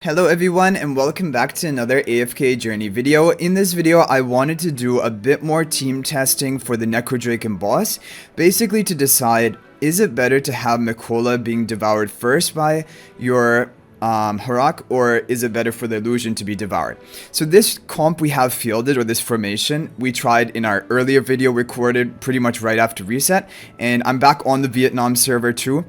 Hello everyone and welcome back to another AFK journey video. In this video I wanted to do a bit more team testing for the Necrodrakon boss, basically to decide is it better to have Mikola being devoured first by your Harak, or is it better for the illusion to be devoured? So this comp we have fielded, or this formation, we tried in our earlier video recorded pretty much right after reset, and I'm back on the Vietnam server too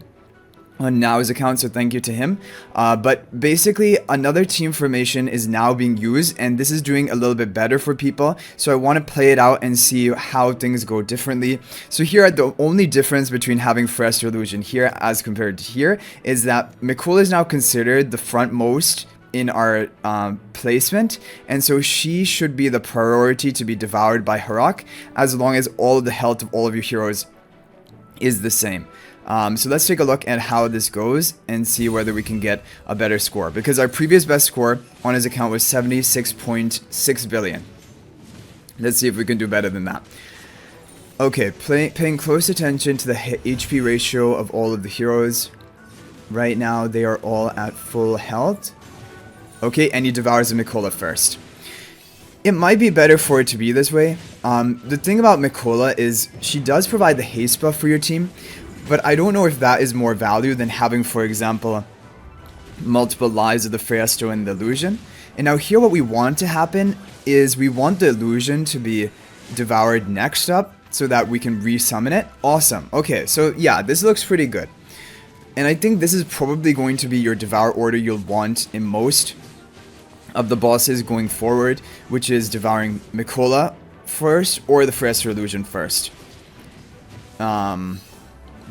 on Now's account, so thank you to him. But basically another team formation is now being used, and this is doing a little bit better for people, so I want to play it out and see how things go differently. So here, the only difference between having Frost Illusion here as compared to here is that Mikola is now considered the frontmost in our placement, and so she should be the priority to be devoured by Harak, as long as all of the health of all of your heroes is the same. So let's take a look at how this goes and see whether we can get a better score, because our previous best score on his account was 76.6 billion. Let's see if we can do better than that. Okay, paying close attention to the HP ratio of all of the heroes. Right now they are all at full health. Okay, and he devours the Mikola first. It might be better for it to be this way. The thing about Mikola is she does provide the haste buff for your team, but I don't know if that is more value than having, for example, multiple lives of the Freyasto and the illusion. And now here what we want to happen is we want the illusion to be devoured next up so that we can resummon it. Awesome. Okay, so yeah, this looks pretty good. And I think this is probably going to be your devour order you'll want in most of the bosses going forward, which is devouring Mikola first or the Freyasto illusion first.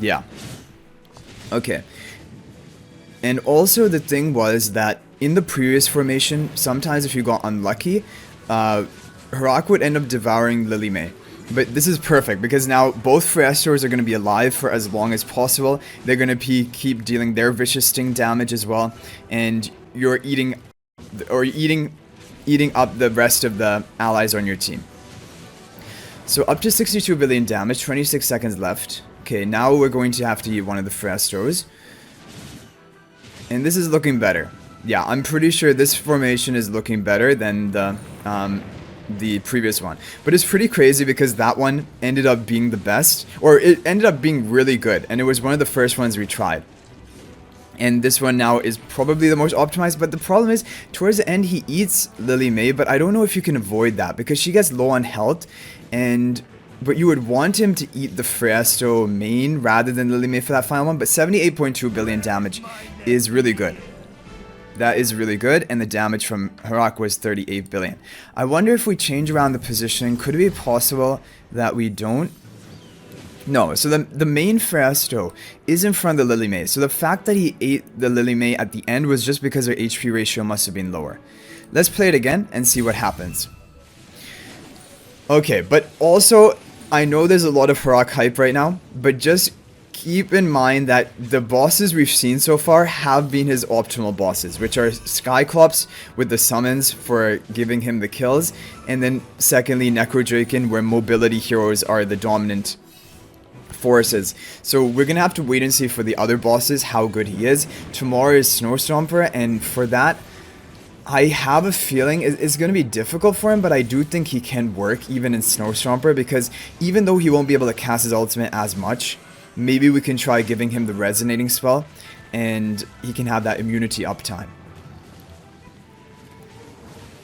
Yeah. Okay. And also the thing was that in the previous formation, sometimes if you got unlucky, Harak would end up devouring Lily May. But this is perfect because now both Freyastos are going to be alive for as long as possible. They're going to keep dealing their vicious sting damage as well, and you're eating up the rest of the allies on your team. So up to 62 billion damage, 26 seconds left. Okay, now we're going to have to eat one of the Freyastos. And this is looking better. Yeah, I'm pretty sure this formation is looking better than the previous one. But it's pretty crazy because that one ended up being the best, or it ended up being really good, and it was one of the first ones we tried. And this one now is probably the most optimized, but the problem is, towards the end he eats Lily May, but I don't know if you can avoid that, because she gets low on health, but you would want him to eat the Freyasto main rather than Lily May for that final one, but 78.2 billion damage is really good. That is really good, and the damage from Harak was 38 billion. I wonder if we change around the positioning, could it be possible that we don't? No, so the main Freyasto is in front of the Lily May, so the fact that he ate the Lily May at the end was just because her HP ratio must have been lower. Let's play it again and see what happens. Okay, but also, I know there's a lot of Harak hype right now, but just keep in mind that the bosses we've seen so far have been his optimal bosses, which are Skyclops with the summons for giving him the kills, and then secondly Necrodrakon, where mobility heroes are the dominant forces. So we're gonna have to wait and see for the other bosses how good he is. Tomorrow is Snowstomper, and for that I have a feeling it's going to be difficult for him, but I do think he can work even in Snowstomper, because even though he won't be able to cast his ultimate as much, maybe we can try giving him the resonating spell and he can have that immunity uptime.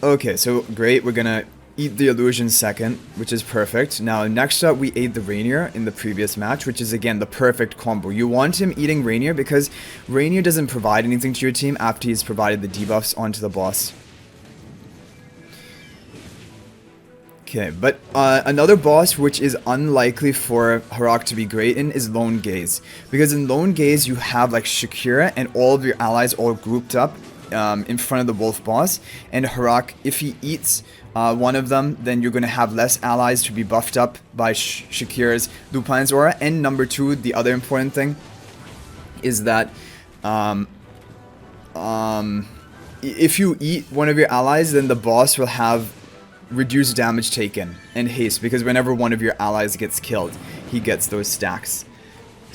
Okay, so great, we're gonna eat the illusion second, which is perfect. Now next up we ate the Rainier in the previous match, which is again the perfect combo. You want him eating Rainier because Rainier doesn't provide anything to your team after he's provided the debuffs onto the boss. Okay, but another boss which is unlikely for Harak to be great in is Lone Gaze, because in Lone Gaze you have like Shakira and all of your allies all grouped up in front of the wolf boss, and Harak, if he eats one of them, then you're going to have less allies to be buffed up by Shakira's Lupin's aura. And number two, the other important thing is that if you eat one of your allies, then the boss will have reduced damage taken and haste, because whenever one of your allies gets killed, he gets those stacks.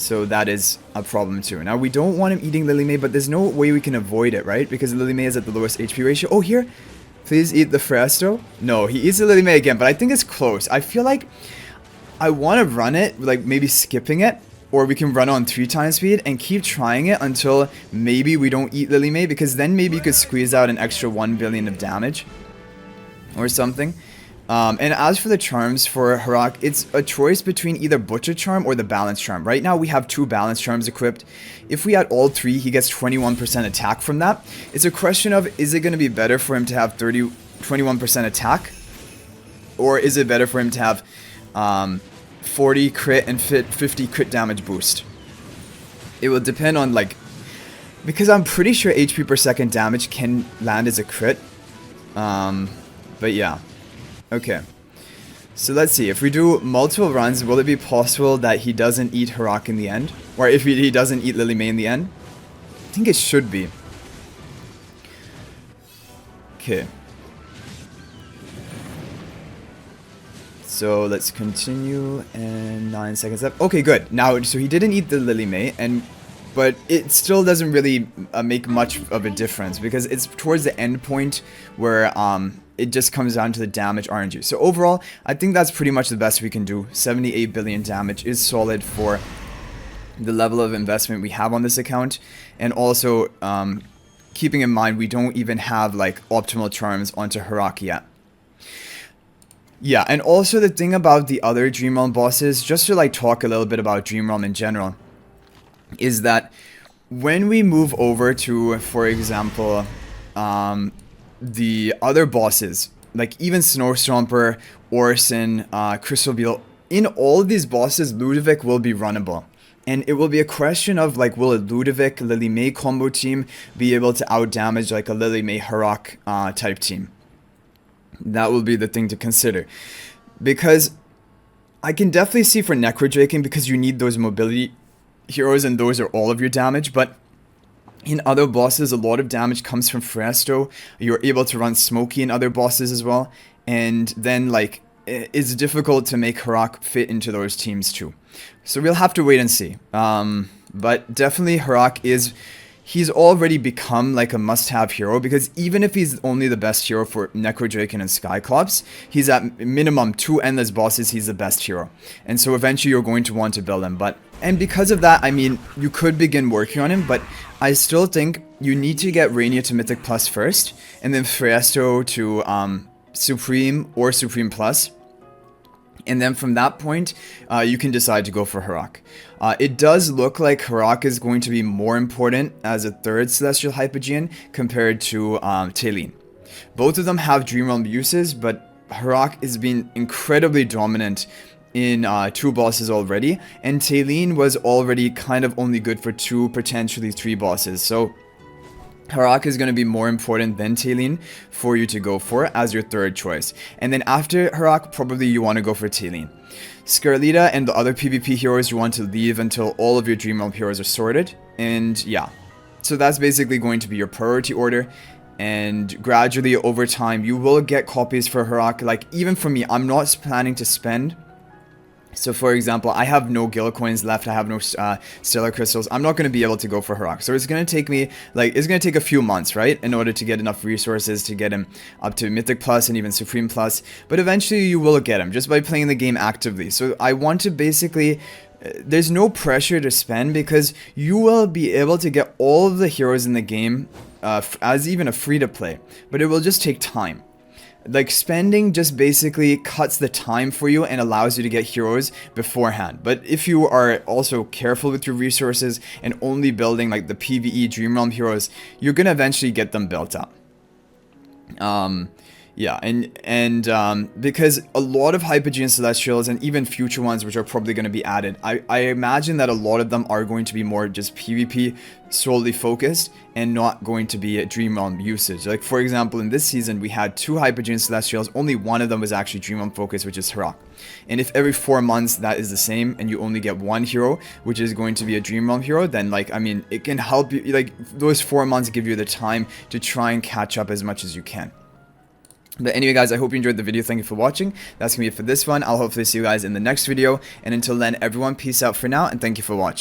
So that is a problem too. Now we don't want him eating Lily May, but there's no way we can avoid it, right? Because Lily May is at the lowest HP ratio. Oh, here. Please eat the Fresto. No, he eats the Lily May again, but I think it's close. I feel like I want to run it, like maybe skipping it. Or we can run on 3 times speed and keep trying it until maybe we don't eat Lily May. Because then maybe you could squeeze out an extra 1 billion of damage. Or something. And as for the charms for Harak, it's a choice between either Butcher Charm or the Balance Charm. Right now we have 2 Balance Charms equipped. If we add all 3, he gets 21% attack from that. It's a question of, is it going to be better for him to have 21% attack? Or is it better for him to have 40 crit and 50 crit damage boost? It will depend on, like, because I'm pretty sure HP per second damage can land as a crit. But yeah. Okay, so let's see, if we do multiple runs, will it be possible that he doesn't eat Harak in the end? Or if he doesn't eat Lily May in the end? I think it should be. Okay. So let's continue, and 9 seconds left. Okay, good. Now, so he didn't eat the Lily May, but it still doesn't really make much of a difference, because it's towards the end point where it just comes down to the damage RNG. So overall, I think that's pretty much the best we can do. 78 billion damage is solid for the level of investment we have on this account. And also, keeping in mind, we don't even have like optimal charms onto Harak yet. Yeah, and also the thing about the other Dream Realm bosses, just to like talk a little bit about Dream Realm in general, is that when we move over to, for example, the other bosses, like even Snow Stomper, Orson, Crystal Beetle, in all of these bosses, Ludovic will be runnable. And it will be a question of, like, will a Ludovic Lily May combo team be able to outdamage like a Lily May Harak type team? That will be the thing to consider. Because I can definitely see for Necrodrakon, because you need those mobility heroes and those are all of your damage, but in other bosses, a lot of damage comes from Fresto. You're able to run Smokey in other bosses as well. And then, like, it's difficult to make Harak fit into those teams too. So we'll have to wait and see. But definitely Harak is... He's already become like a must-have hero, because even if he's only the best hero for Necrodrakon and Skyclops, he's at minimum 2 endless bosses, he's the best hero. And so eventually you're going to want to build him. And because of that, I mean, you could begin working on him, but I still think you need to get Rainier to Mythic Plus first, and then Fresto to Supreme or Supreme Plus. And then from that point, you can decide to go for Harak. It does look like Harak is going to be more important as a 3rd Celestial Hypogean compared to Talene. Both of them have Dream Realm uses, but Harak has been incredibly dominant in 2 bosses already, and Talene was already kind of only good for 2, potentially 3 bosses. So Harak is going to be more important than Talene for you to go for as your 3rd choice. And then after Harak, probably you want to go for Talene. Scarlita and the other PvP heroes you want to leave until all of your Dream Realm heroes are sorted. And yeah, so that's basically going to be your priority order. And gradually over time, you will get copies for Harak. Like, even for me, I'm not planning to spend... So for example, I have no Gil coins left, I have no Stellar Crystals, I'm not going to be able to go for Harak. So it's going to take me, like, it's going to take a few months, right? In order to get enough resources to get him up to Mythic Plus and even Supreme Plus. But eventually you will get him, just by playing the game actively. So I want to basically... There's no pressure to spend, because you will be able to get all of the heroes in the game as even a free-to-play. But it will just take time. Like, spending just basically cuts the time for you and allows you to get heroes beforehand. But if you are also careful with your resources and only building like the PvE Dream Realm heroes, you're gonna eventually get them built up. Yeah, and because a lot of Hypogean Celestials and even future ones which are probably going to be added, I imagine that a lot of them are going to be more just PvP solely focused and not going to be a Dream Realm usage. Like, for example, in this season we had 2 Hypogean Celestials, only one of them was actually Dream Realm focused, which is Harak. And if every 4 months that is the same and you only get 1 hero which is going to be a Dream Realm hero, then, like, I mean, it can help you, like, those 4 months give you the time to try and catch up as much as you can. But anyway, guys, I hope you enjoyed the video. Thank you for watching. That's gonna be it for this one. I'll hopefully see you guys in the next video, and until then, everyone, peace out for now, and thank you for watching.